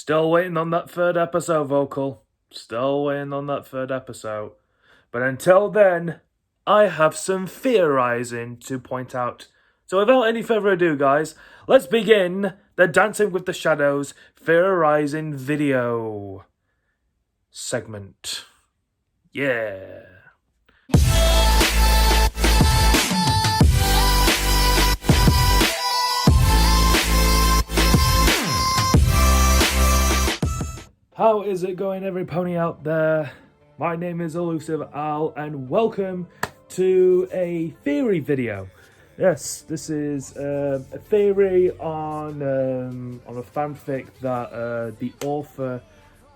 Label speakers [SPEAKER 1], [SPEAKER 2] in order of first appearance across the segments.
[SPEAKER 1] Still waiting on that third episode, Vocal. Still waiting on that third episode. But until then, I have some theorizing to point out. So without any further ado, guys, let's begin the Dancing with the Shadows theorizing video segment. Yeah. How is it going, every pony out there? My name is Elusive Al, and welcome to a theory video. Yes, this is a theory on a fanfic that the author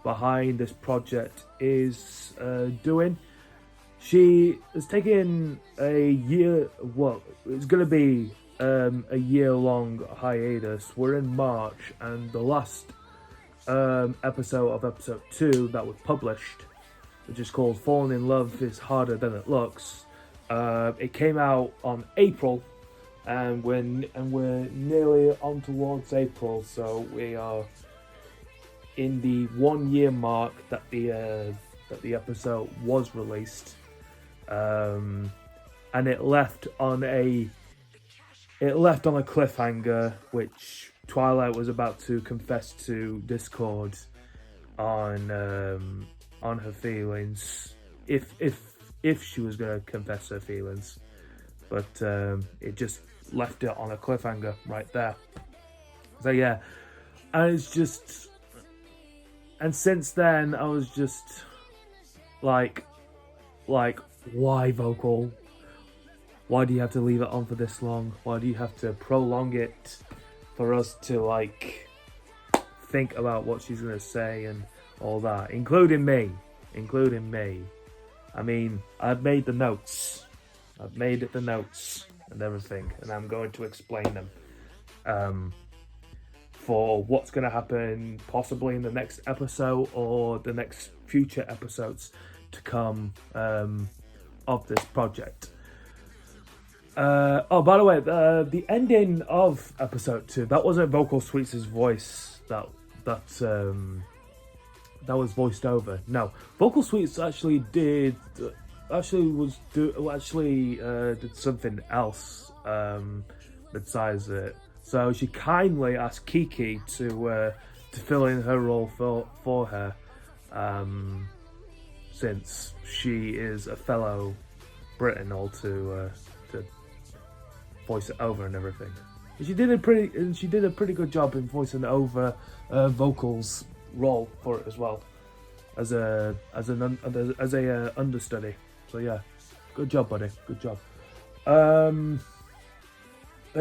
[SPEAKER 1] behind this project is doing. She has taken a year. Well, it's going to be a year-long hiatus. We're in March, and the last episode of episode 2 that was published, which is called Falling in Love is Harder Than It Looks. It came out on April, and we're nearly on towards April, so we are in the 1 year mark that the episode was released, and it left on a cliffhanger, which Twilight was about to confess to Discord on her feelings, if she was going to confess her feelings, but it just left it on a cliffhanger right there. So yeah, and since then I was just like, why, Vocal? Why do you have to leave it on for this long? Why do you have to prolong it for us to think about what she's gonna say and all that, including me. I mean, I've made the notes and everything, and I'm going to explain them for what's gonna happen possibly in the next episode or the next future episodes to come of this project. Oh, by the way, the ending of episode 2, that wasn't Vocal Sweets' voice that was voiced over. No, Vocal Sweets actually did something else besides it. So she kindly asked Kiki to fill in her role for her, since she is a fellow Briton, all to voice it over and everything. And she did a pretty good job in voicing over Vocal's role for it as well, as a understudy. So yeah, good job, buddy. Good job. But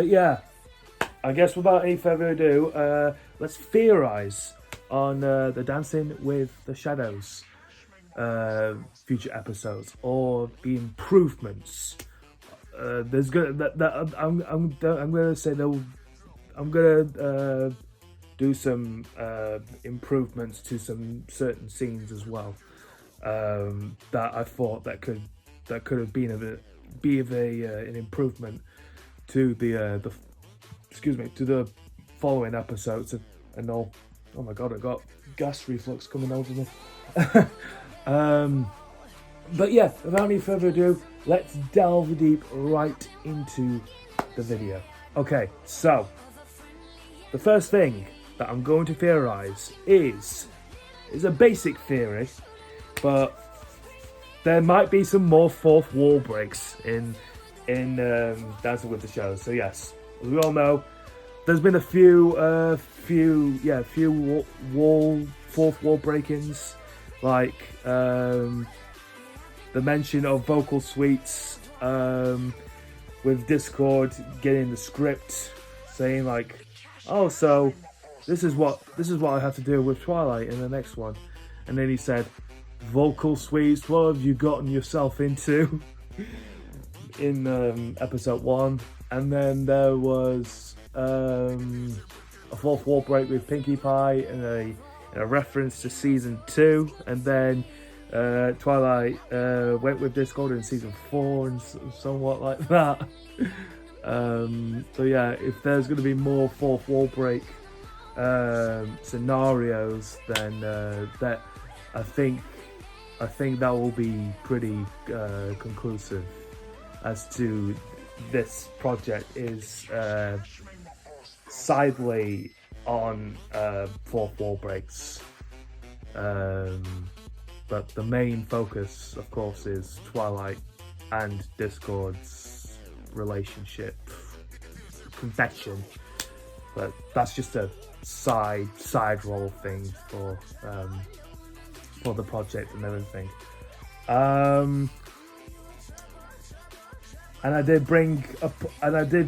[SPEAKER 1] yeah, I guess without any further ado, let's theorize on the Dancing with the Shadows future episodes, or the improvements. I'm gonna do some improvements to some certain scenes as well, that I thought that could have been an improvement to the following episodes and all. Oh my god, I got gas reflux coming over me. But yeah, without any further ado, let's delve deep right into the video. Okay, so the first thing that I'm going to theorize is a basic theory, but there might be some more fourth wall breaks in Dancing with the Shadows. So yes, as we all know, there's been a few fourth wall break-ins, like the mention of Vocal Sweets with Discord getting the script saying like, oh, so this is what I have to do with Twilight in the next one, and then he said, Vocal Sweets, what have you gotten yourself into in episode 1? And then there was a fourth wall break with Pinkie Pie and a reference to season 2, and then Twilight went with Discord in season 4 and somewhat like that. So yeah, if there's going to be more fourth wall break scenarios, then that I think that will be pretty conclusive as to this project is sidely on fourth wall breaks, but the main focus, of course, is Twilight and Discord's relationship, confession. But that's just a side roll thing for the project and everything. And I did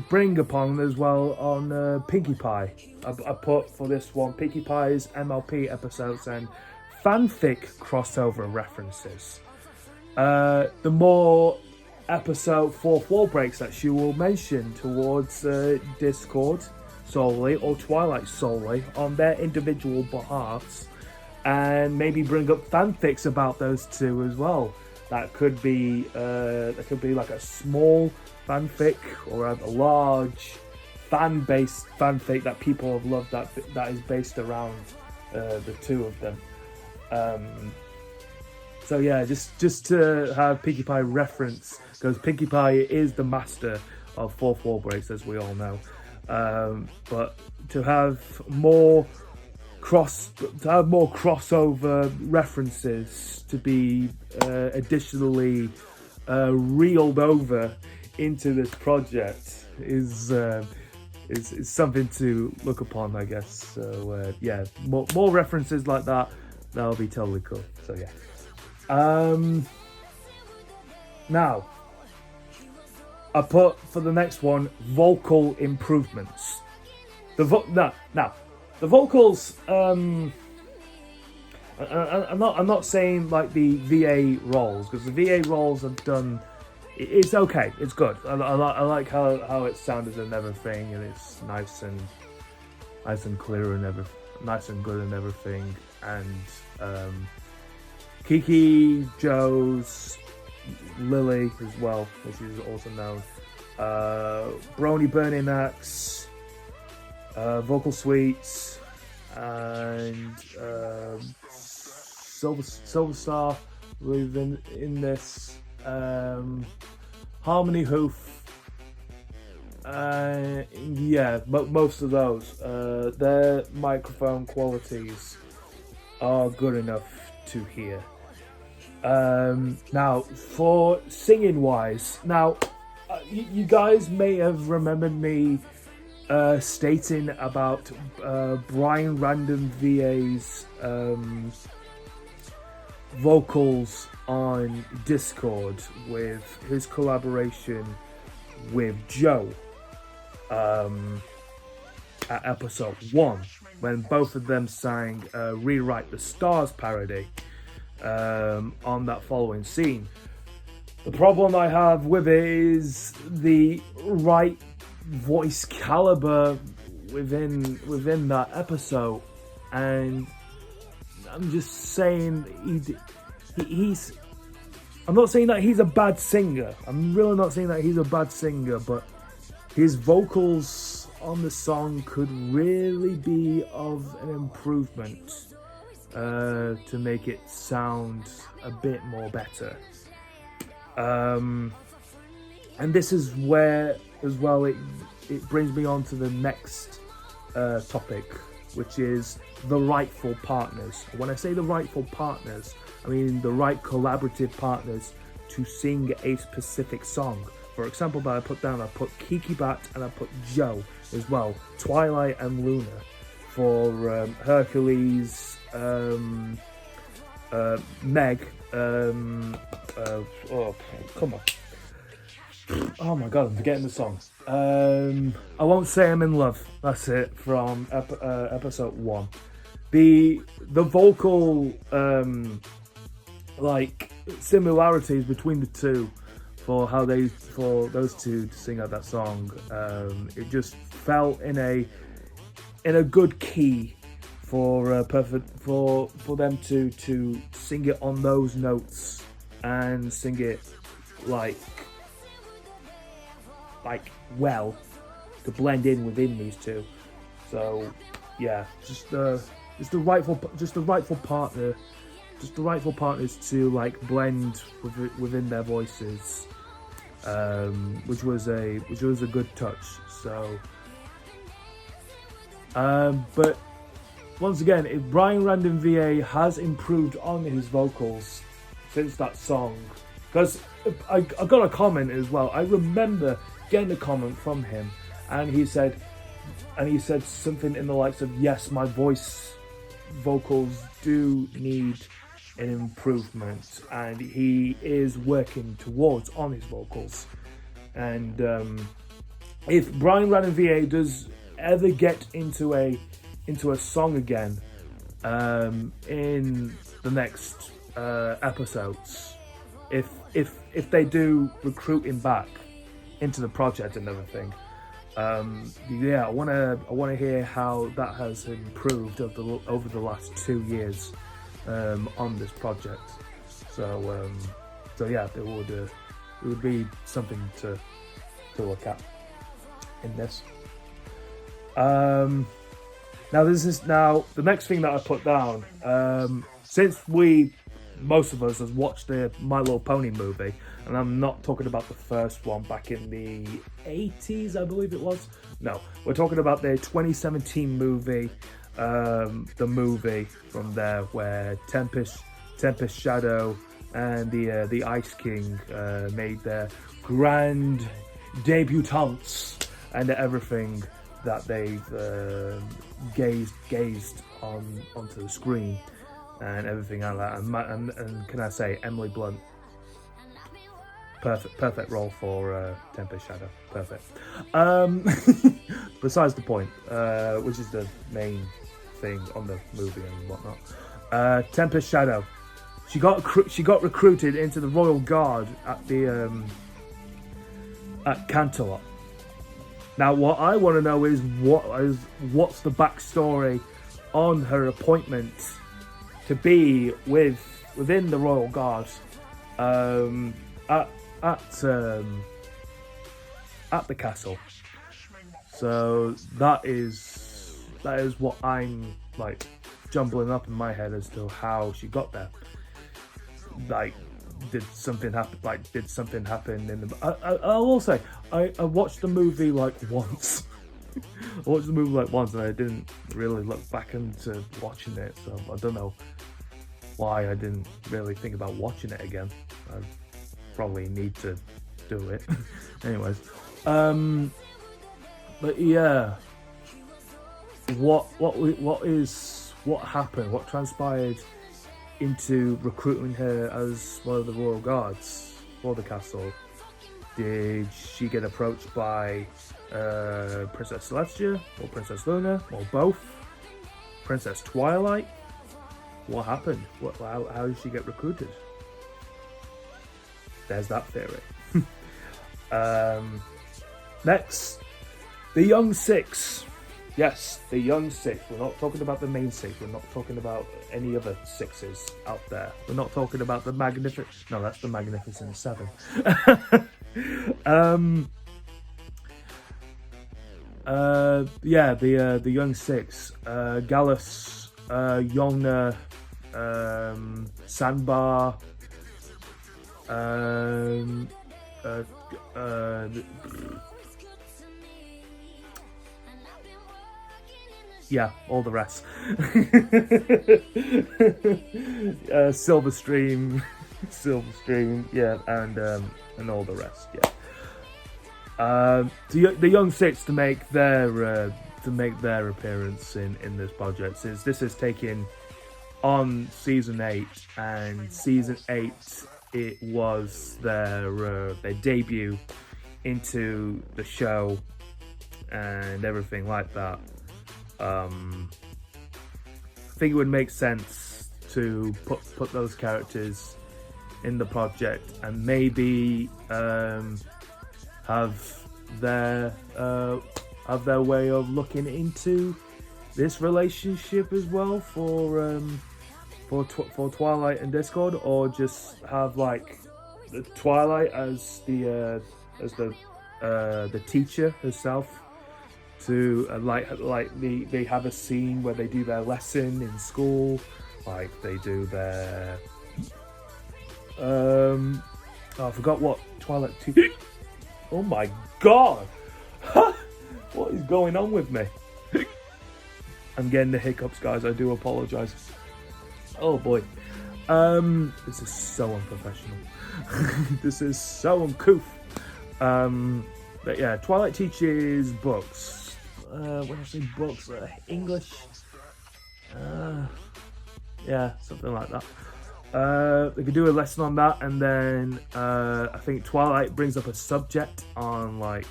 [SPEAKER 1] bring upon as well on Pinkie Pie. I put for this one Pinkie Pie's MLP episodes and fanfic crossover references. The more episode fourth wall breaks that she will mention towards Discord solely or Twilight solely on their individual behalves, and maybe bring up fanfics about those two as well. That could be like a small fanfic or a large fan-based fanfic that people have loved that is based around the two of them. So yeah, just to have Pinkie Pie reference, because Pinkie Pie is the master of fourth wall breaks, as we all know. But to have more crossover references to be additionally reeled over into this project is something to look upon, I guess. So yeah, more references like that'll be totally cool. So yeah. Now I put for the next one vocal improvements. The vocals. I'm not saying like the VA roles, because the VA roles have done. It's okay. It's good. I like how it sounded and everything, and it's nice and clear and nice and good and everything. And Kiki, Joe's, Lily as well, which is also known. Brony Burning Axe, Vocal Suites, and Silver Star within in this. Harmony Hoof. Yeah, most of those. Their microphone qualities are good enough to hear. Now, for singing wise, you guys may have remembered me stating about Brian Random VA's vocals on Discord with his collaboration with Joe at episode 1, when both of them sang Rewrite the Stars parody on that following scene. The problem I have with it is the right voice caliber within that episode, and I'm just saying he's. I'm not saying that he's a bad singer. I'm really not saying that he's a bad singer, but his vocals on the song could really be of an improvement to make it sound a bit more better. And this is where, as well, it brings me on to the next topic, which is the rightful partners. When I say the rightful partners, I mean the right collaborative partners to sing a specific song. For example, I put Kiki Bat and I put Joe as well, Twilight and Luna for Hercules, Meg. Oh, come on. Oh my god, I'm forgetting the song. I Won't Say I'm in Love. That's it, from episode 1. The vocal like similarities between the two for those two to sing out that song. It just felt in a good key for them to sing it on those notes and sing it like well, to blend in within these two. So yeah, just the rightful partner, just the rightful partners to like blend within their voices, which was a good touch. So, but once again, if Brian Random VA has improved on his vocals since that song, because I got a comment as well. I remember getting a comment from him, and he said something in the likes of, yes, my vocals do need an improvement, and he is working towards on his vocals. And if Brian Random VA does ever get into a song again in the next episodes, if they do recruit him back into the project and everything, yeah, I wanna hear how that has improved over the last 2 years on this project. So yeah, it would be something to look at in this. Now the next thing that I put down, since most of us has watched the My Little Pony movie, and I'm not talking about the first one back in the 80s, I believe it was. No, we're talking about the 2017 movie, the movie from there where Tempest Shadow and the Ice King made their grand debutantes, and everything that they've gazed onto the screen and everything like that. And can I say, Emily Blunt, perfect role for Tempest Shadow. Perfect. Besides the point, which is the main thing on the movie and whatnot. Tempest Shadow, she got recruited into the Royal Guard at the at Canterlot. Now, what I want to know is what's the backstory on her appointment to be within the Royal Guard at the castle. So that is what I'm like jumbling up in my head as to how she got there. Like, did something happen in the... I will say, I watched the movie like once. I watched the movie like once, and I didn't really look back into watching it, so I don't know why I didn't really think about watching it again. I probably need to do it. Anyways, but yeah, what happened? What transpired into recruiting her as one of the royal guards for the castle? Did she get approached by Princess Celestia or Princess Luna or both? Princess Twilight? What happened? How did she get recruited? There's that theory. Next, the Young Six. Yes, the Young Six. We're not talking about the main six. We're not talking about any other sixes out there. We're not talking about the Magnificent... No, that's the Magnificent Seven. Yeah, the Young Six. Gallus, Yongna, Sandbar, yeah, all the rest. Silverstream, yeah, and all the rest, yeah. The Young Six to make their appearance in this project, since this is taken on season 8, and season 8 it was their debut into the show and everything like that. I think it would make sense to put those characters in the project and maybe have their way of looking into this relationship as well for Twilight and Discord, or just have like the Twilight as the teacher herself, to they have a scene where they do their lesson in school, like they do their I forgot what Twilight 2. Oh my god, what is going on with me? I'm getting the hiccups, guys. I do apologize. Oh boy, this is so unprofessional. This is so uncouth. But yeah, Twilight teaches books. When I say books, English. Yeah, something like that. They could do a lesson on that, and then I think Twilight brings up a subject on like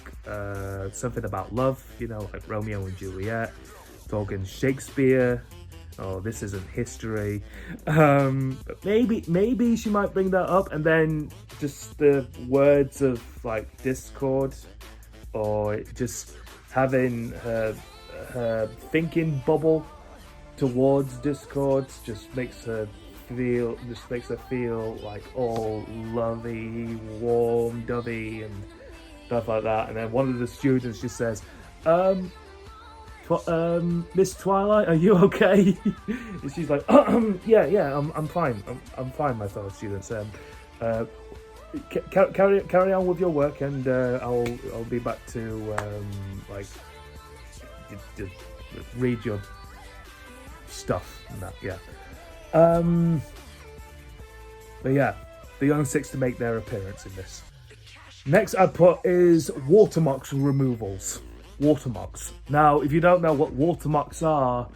[SPEAKER 1] something about love, you know, like Romeo and Juliet, talking Shakespeare. Oh, this isn't history. But maybe she might bring that up, and then just the words of like discord, or just having her thinking bubble towards discord just makes her feel like all lovey, warm, dovey, and stuff like that. And then one of the students just says, Miss Twilight, are you okay? And she's like, yeah, I'm fine. I'm fine, my fellow students. Carry on with your work, and I'll be back to read your stuff and that. Yeah. But yeah, the Young Six to make their appearance in this. Next I put is watermarks removals. Watermarks. Now, if you don't know what watermarks are,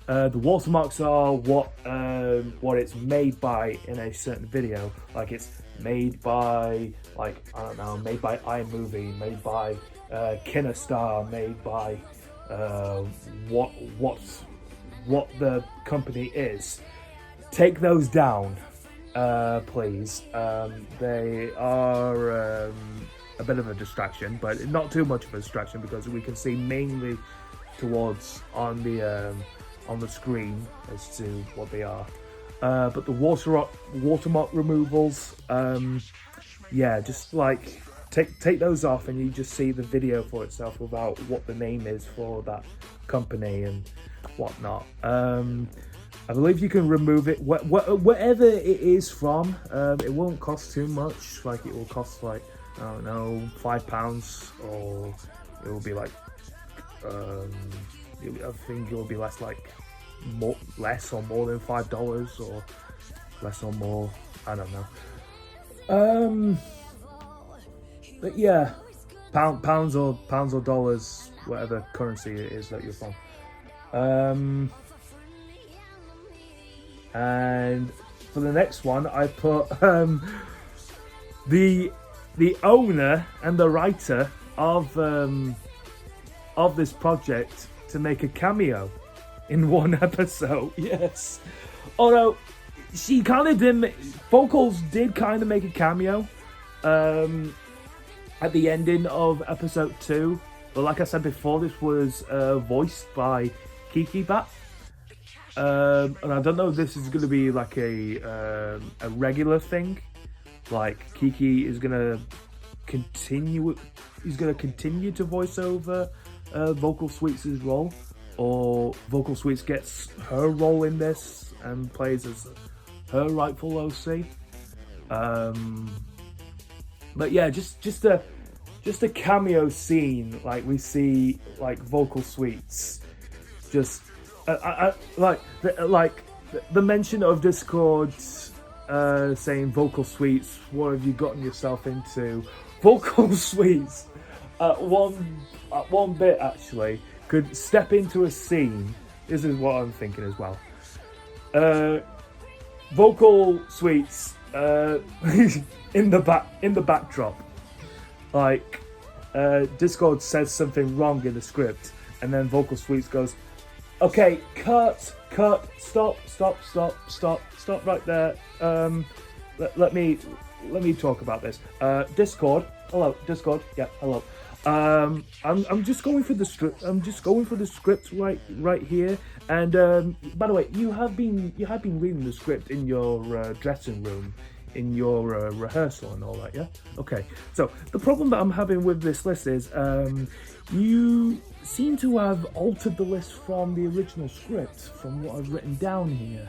[SPEAKER 1] the watermarks are what it's made by in a certain video. Like it's made by, like, I don't know, made by iMovie, made by Kinestar, made by what the company is. Take those down, please. They are a bit of a distraction, but not too much of a distraction, because we can see mainly towards on the screen as to what they are. But the watermark removals, yeah, just like take those off, and you just see the video for itself without what the name is for that company and whatnot. I believe you can remove it wherever it is from. It won't cost too much. Like it will cost like, I don't know, £5, or it will be like I think it will be less or more than $5, or less or more. I don't know. But yeah, pounds or dollars, whatever currency it is that you're from. And for the next one, I put the owner and the writer of this project to make a cameo in one episode. Yes, although she kind of didn't. Vocals did kind of make a cameo at the ending of episode 2, but like I said before, this was voiced by Kiki Bat. And I don't know if this is going to be like a regular thing. Like Kiki is going to continue. He's going to continue to voice over Vocal Sweets' role, or Vocal Sweets gets her role in this and plays as her rightful OC. But yeah, just a cameo scene. Like we see like Vocal Sweets just. Like the mention of Discord saying Vocal Sweets, what have you gotten yourself into? Vocal Sweets at one bit actually could step into a scene. This is what I'm thinking as well. Vocal Sweets in the backdrop, like Discord says something wrong in the script, and then Vocal Sweets goes, okay, cut, stop right there. Let me talk about this. Discord, hello, Discord, yeah, hello. I'm just going for the script. I'm just going for the script right here. And by the way, you have been reading the script in your dressing room, in your rehearsal and all that, yeah. Okay. So the problem that I'm having with this list is you seem to have altered the list from the original script, from what I've written down here.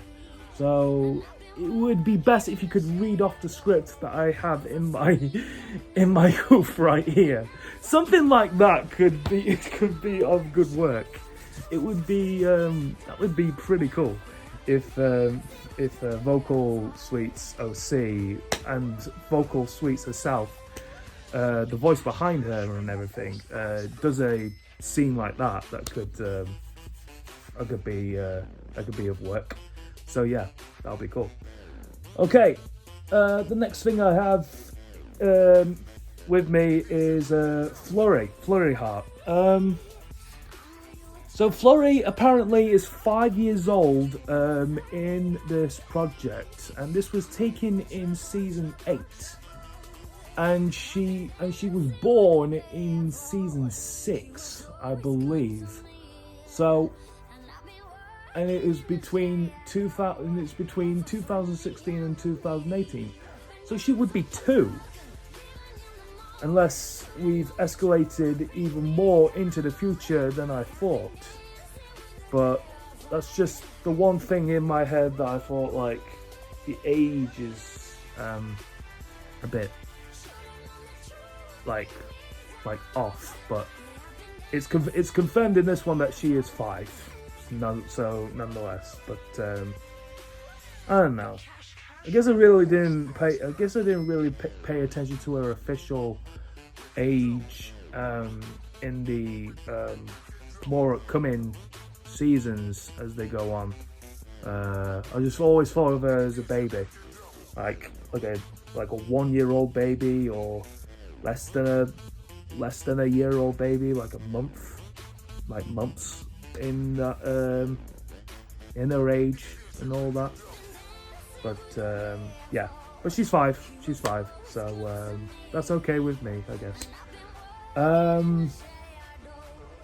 [SPEAKER 1] So it would be best if you could read off the script that I have in my hoof right here. Something like that could be of good work. It would be that would be pretty cool if Vocal Suites OC and Vocal Suites herself, the voice behind her and everything, does a scene like that. That could be of work. So yeah, that'll be cool. Okay, the next thing I have with me is Flurry Heart. So Flurry apparently is 5 years old in this project, and this was taken in season 8, and she was born in season 6, I believe. So, and it was between 2016 and 2018. So she would be 2. Unless we've escalated even more into the future than I thought. But that's just the one thing in my head that I thought, like, the age is a bit like off. But it's confirmed in this one that she is 5. Nonetheless, but I don't know. I guess I didn't really pay attention to her official age in the more upcoming seasons as they go on. I just always thought of her as a baby, like a 1-year-old baby, or less than a year-old baby, like months in that in her age and all that. But yeah, but she's 5, so that's okay with me, I guess.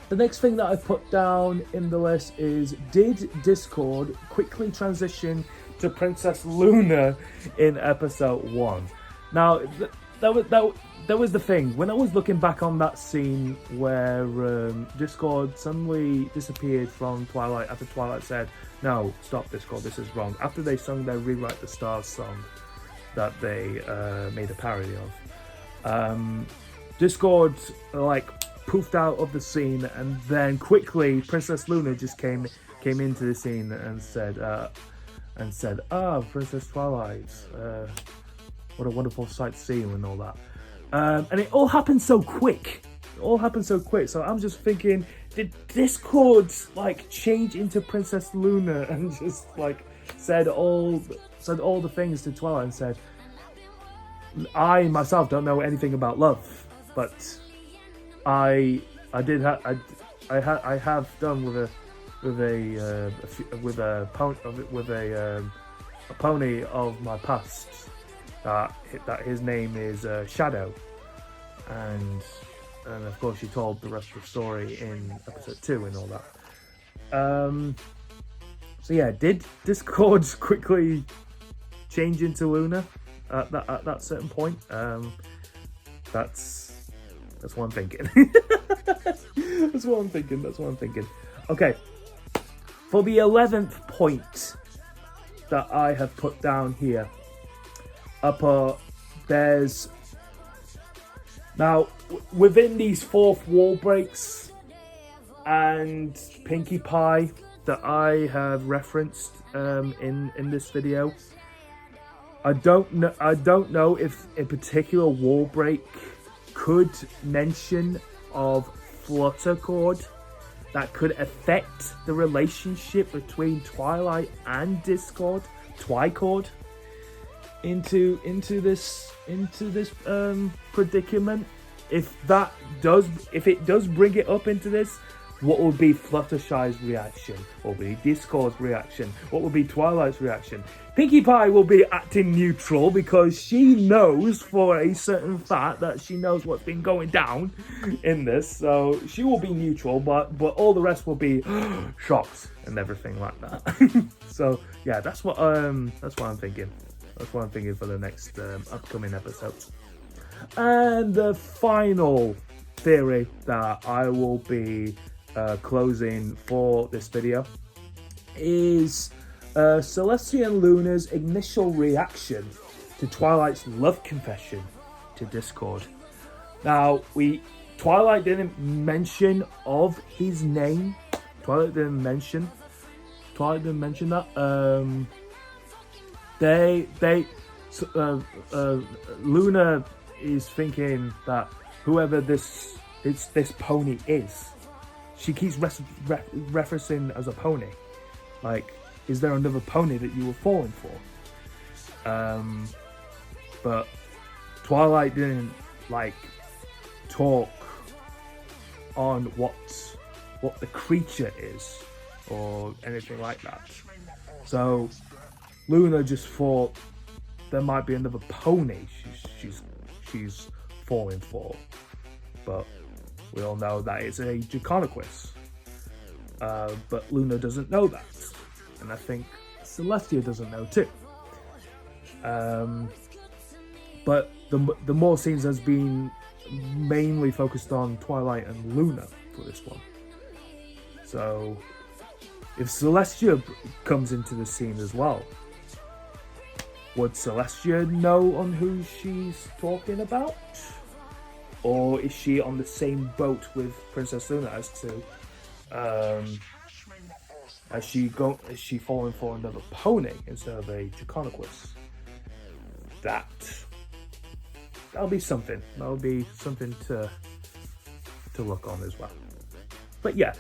[SPEAKER 1] The next thing that I put down in the list is, did Discord quickly transition to Princess Luna in episode 1? Now, that was the thing. When I was looking back on that scene where Discord suddenly disappeared from Twilight after Twilight said, "No, stop, Discord, this is wrong." After they sung their Rewrite the Stars song that they made a parody of, Discord poofed out of the scene, and then quickly Princess Luna just came into the scene and said, Princess Twilight, what a wonderful sight to see you," and all that. And it all happened so quick. So I'm just thinking, did Discord change into Princess Luna and just said all the things to Twilight and said, "I myself don't know anything about love, but I have done with a pony of my past that his name is Shadow," and of course she told the rest of the story in episode 2 and all that. So yeah, did Discord quickly change into Luna at that certain point? That's what I'm thinking. That's what I'm thinking. Okay, for the 11th point that I have put down here, there's now within these fourth wall breaks and Pinkie Pie that I have referenced in this video. I don't know if a particular wall break could mention of Fluttercord that could affect the relationship between Twilight and Discord, Twycord, into this predicament. If it does bring it up into this, what will be Fluttershy's reaction? What will be Discord's reaction? What will be Twilight's reaction? Pinkie Pie will be acting neutral because she knows for a certain fact that she knows what's been going down in this, so she will be neutral, but all the rest will be shocked and everything like that. So yeah, that's what I'm thinking. That's what I'm thinking for the next upcoming episodes. And the final theory that I will be closing for this video is Celestia and Luna's initial reaction to Twilight's love confession to Discord. Now, Twilight didn't mention of his name. Twilight didn't mention that. Luna is thinking that whoever this pony is, she keeps referencing as a pony. Like, is there another pony that you were falling for? But Twilight didn't talk on what the creature is or anything like that. So Luna just thought there might be another pony she's falling for, but we all know that it's a Draconequus. But Luna doesn't know that, and I think Celestia doesn't know too. But the more scenes has been mainly focused on Twilight and Luna for this one. So if Celestia comes into the scene as well, would Celestia know on who she's talking about? Or is she on the same boat with Princess Luna as to is she falling for another pony instead of a Draconequus? That'll be something. That'll be something to look on as well. But yeah,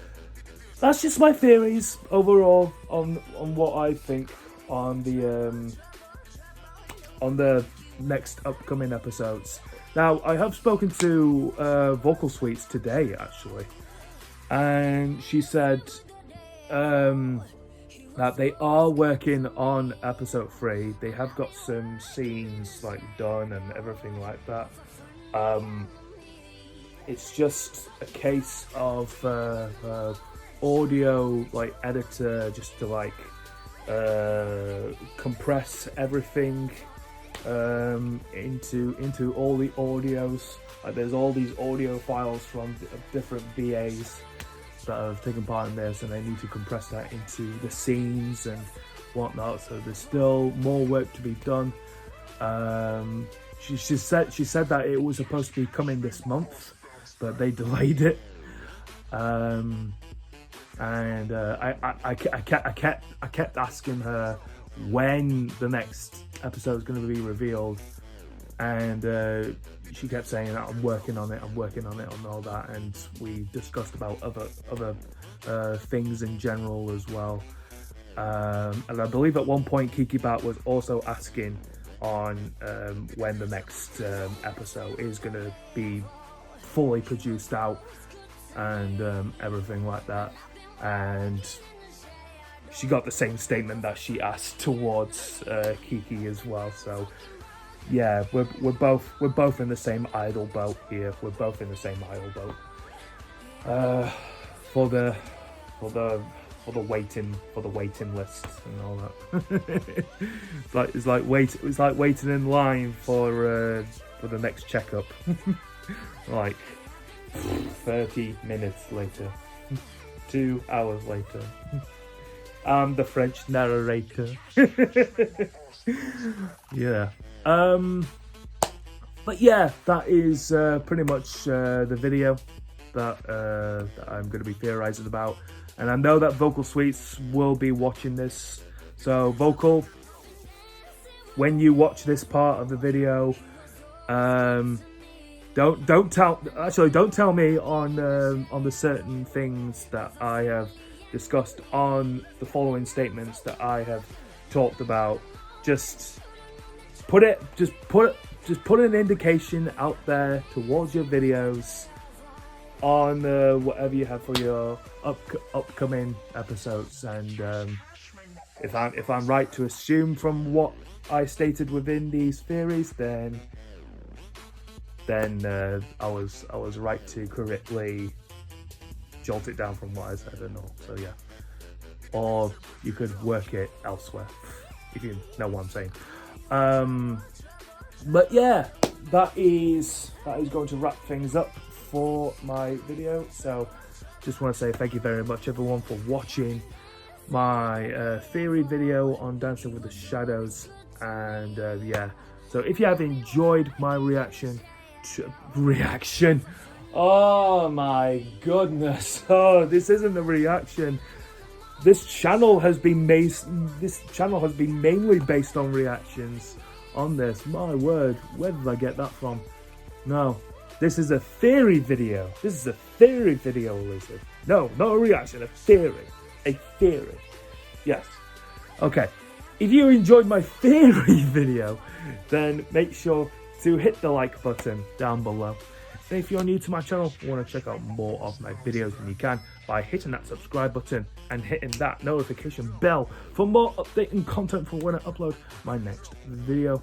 [SPEAKER 1] that's just my theories overall on what I think on the next upcoming episodes. Now, I have spoken to Vocal Suites today, actually, and she said that they are working on episode 3. They have got some scenes done and everything like that. It's just a case of audio editor just to compress everything into all the audios. There's all these audio files from different VAs that have taken part in this, and they need to compress that into the scenes and whatnot. So there's still more work to be done. She said that it was supposed to be coming this month, but they delayed it. And I kept asking her when the next episode is going to be revealed, and she kept saying that I'm working on it and all that, and we discussed about other things in general as well. And I believe at one point Kiki Bat was also asking on when the next episode is going to be fully produced out and everything like that, and she got the same statement that she asked towards Kiki as well. So yeah, we're both in the same idle boat here. We're both in the same idle boat for the waiting list and all that. it's like waiting in line for the next checkup. 30 minutes later, 2 hours later. I'm the French narrator. Yeah. But yeah, that is pretty much the video that I'm going to be theorizing about. And I know that Vocal Suites will be watching this. So Vocal, when you watch this part of the video, don't tell me on the certain things that I have discussed on the following statements that I have talked about. Just put an indication out there towards your videos on whatever you have for your upcoming episodes, and if I'm right to assume from what I stated within these theories, then I was right to correctly jolt it down from what I said and all. So yeah, or you could work it elsewhere, if you know what I'm saying. But yeah, that is going to wrap things up for my video. So just want to say thank you very much, everyone, for watching my theory video on Dancing with the Shadows. And yeah, so if you have enjoyed my reaction, oh my goodness, oh, this isn't a reaction. This channel has been mainly based on reactions on this. My word, where did I get that from? No, this is a theory video. This is a theory video, Elusive. No, not a reaction, a theory. A theory. Yes. Okay. If you enjoyed my theory video, then make sure to hit the like button down below. And if you're new to my channel and want to check out more of my videos, then you can by hitting that subscribe button and hitting that notification bell for more updating content for when I upload my next video.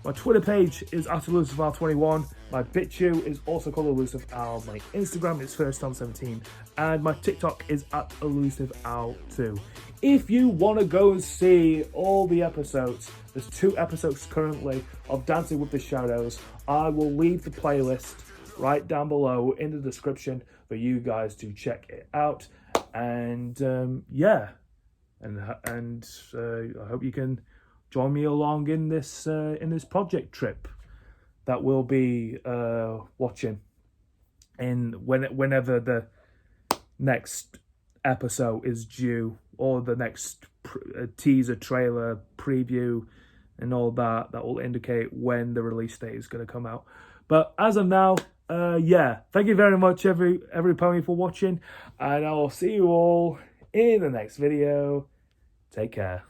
[SPEAKER 1] My Twitter page is @ElusiveAl21. My BitChute is also called ElusiveAl. My Instagram is FirstTime17, and my TikTok is @ElusiveAl2. If you want to go and see all the episodes, there's 2 episodes currently of Dancing with the Shadows. I will leave the playlist right down below in the description for you guys to check it out. And yeah, and I hope you can join me along in this project trip that we'll be watching in whenever the next episode is due, or the next teaser trailer preview and all that will indicate when the release date is going to come out. But as of now, yeah, thank you very much every pony for watching, and I will see you all in the next video. Take care.